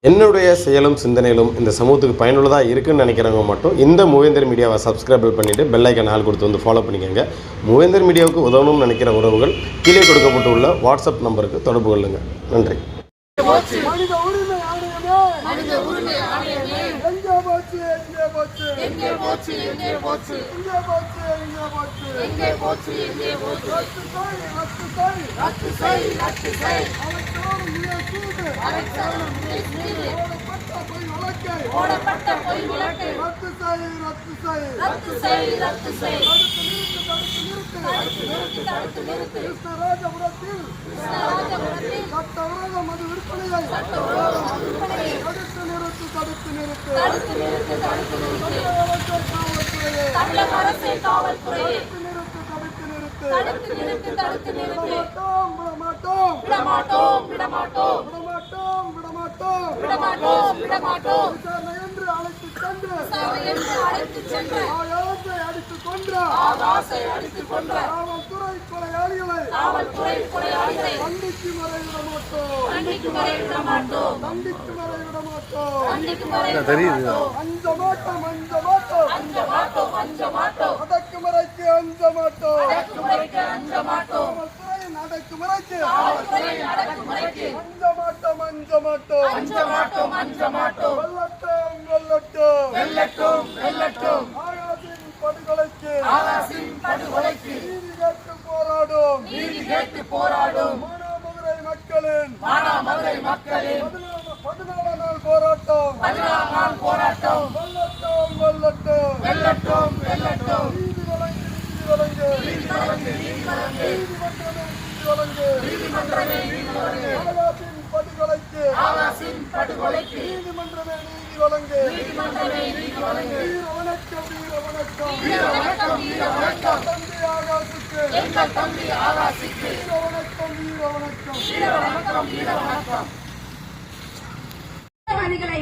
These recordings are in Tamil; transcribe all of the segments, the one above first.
என்னுடைய செயலும் சிந்தனையிலும் இந்த சமூகத்துக்கு பயனுள்ளதாக இருக்குன்னு நினைக்கிறவங்க மட்டும் இந்த மூவேந்தர் மீடியாவை சப்ஸ்கிரைப் பண்ணிவிட்டு பெல் ஐக்கான் ஆல் கொடுத்து வந்து ஃபாலோ பண்ணிக்கோங்க. மூவேந்தர் மீடியாவுக்கு உதவணும்னு நினைக்கிற உறவுகள் கீழே கொடுக்கப்பட்டுள்ள வாட்ஸ்அப் நம்பருக்கு தொடர்பு கொள்ளுங்க. நன்றி.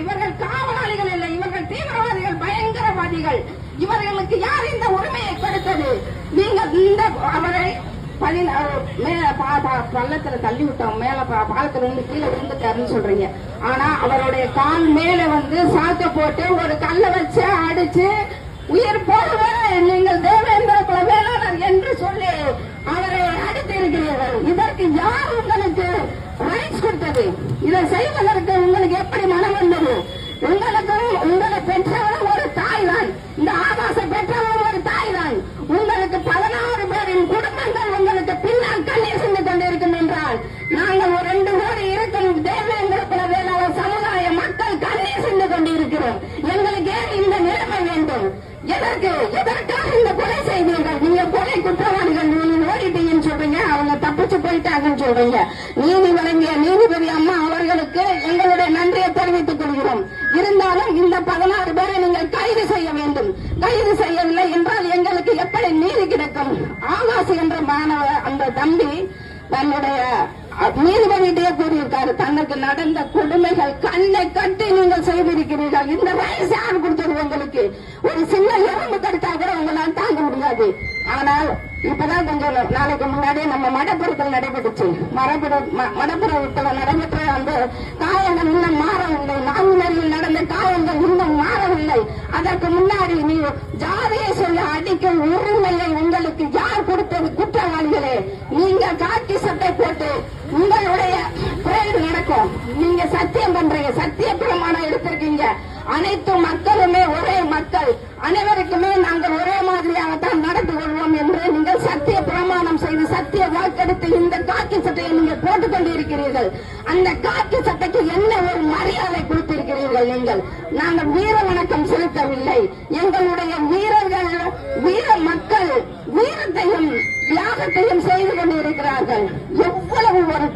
இவர்கள் காவலாளிகள் இல்லை, இவர்கள் தீவிரவாதிகள், பயங்கரவாதிகள். இவர்களுக்கு யார் இந்த உரிமையை கொடுத்தது? நீங்கள் இந்த அவரை பள்ளத்துல தள்ளி விட்டோம், மேல பாலத்துல இருந்து கீழே விழுந்துட்டாருன்னு சொல்றீங்க. ஆனா அவருடைய கால் மேல சாக்க போட்டு ஒரு கல்லை வச்சு அடிச்சு உயிர் போகவே நீங்கள் தேவேந்திர குல வேளாளர் என்று சொல்லி அவரை அடித்து இருக்கிறீர்கள். இதற்கு யார் உங்களுக்கு ரைட்ஸ் கொடுத்தது? இதை செய்வதற்கு உங்களுக்கு எப்படி மனம் வந்தது? உங்களுக்கும் உங்களை பெற்றவரும் ஒரு தாய் தான், இந்த ஆபாச பெற்றவரும் ஒரு தாய் தான். உங்களுக்கு 16 பேரின் குடும்பங்கள் உங்களுக்கு பின்னால் கண்ணீர் சென்று கொண்டிருக்கும் என்றால் நாங்கள் ஒரு 2 கோடி இருக்கும் தேவேந்திர குல வேளாளர் சமுதாய மக்கள் கண்ணீர் சென்று கொண்டிருக்கிறோம். எங்களுக்கு ஏன் இந்த நிலைமை வேண்டும்? எதற்காக இந்த கொலை செய்தீர்கள்? நீங்க கொலை குற்றவாளிகள், நீங்க ஓடிட்டீங்கன்னு சொல்றீங்க, அவங்க தப்பிச்சு போயிட்டாங்கன்னு சொல்றீங்க. நீதி வழங்கிய நீதிபதி அம்மா அவர்களுக்கு எங்களுடைய நன்றியை தெரிவித்துக் கொள்கிறோம். இருந்தாலும் இந்த 16 பேரை நீங்கள் கைது செய்ய வேண்டும். கைது செய்யவில்லை என்றால் எங்களுக்கு எப்படி நீதி கிடைக்கும்? ஆகாஷ் என்ற மாணவ அந்த தம்பி தன்னுடைய நீதிபதியிட்டே கூறியிருக்காரு, தனக்கு நடந்த கொடுமைகள் கண்ணை கட்டி நீங்கள் செய்திருக்கிறீர்கள். இந்த வயசு யார் கொடுத்தது உங்களுக்கு? ஒரு சின்ன எறும்பு கடித்தா கூட உங்களால் தாங்க முடியாது. ஆனால் இப்பதான் கொஞ்சம் நாளைக்கு முன்னாடியே நம்ம மடப்புறத்தில் நடைபெற்றுச்சு. மடப்புறத்தில் நடைபெற்ற அந்த காயங்கள் இன்னும் மாறவில்லை. நாங்குநேரில் நடந்த காயங்கள் இன்னும் மாறவில்லை. அதற்கு முன்னாடி நீ ஜாதியை சொல்லி அடிக்கும் உரிமையை உங்களுக்கு யார் கொடுத்தது? குற்றவாளிகளே, நீங்க காக்கி சட்டை போட்டு உங்களுடைய பிரேயர் நடக்கும், நீங்க சத்தியம் பண்றீங்க, சத்திய பிரமாணம் எடுத்திருக்கீங்க. அனைத்து மக்களுமே ஒரே மக்கள், அனைவருக்குமே நாங்கள் ஒரே மாதிரியாகத்தான் நடந்து கொள்வோம் என்று நீங்கள் சத்திய பிரமாணம் செய்து சத்திய வாக்கெடுத்து இந்த காக்கி சட்டையை நீங்கள் போட்டுக் கொண்டிருக்கிறீர்கள். அந்த காக்கி சட்டைக்கு என்ன ஒரு மரியாதை கொடுத்திருக்கிறீர்கள் நீங்கள்? நாங்கள் வீர வணக்கம் செலுத்தவில்லை. எங்களுடைய வீரர்கள், வீர மக்கள் வீரத்தையும் தியாகத்தையும் செய்து கொண்டிருக்கிறார்கள். எவ்வளவு ஒரு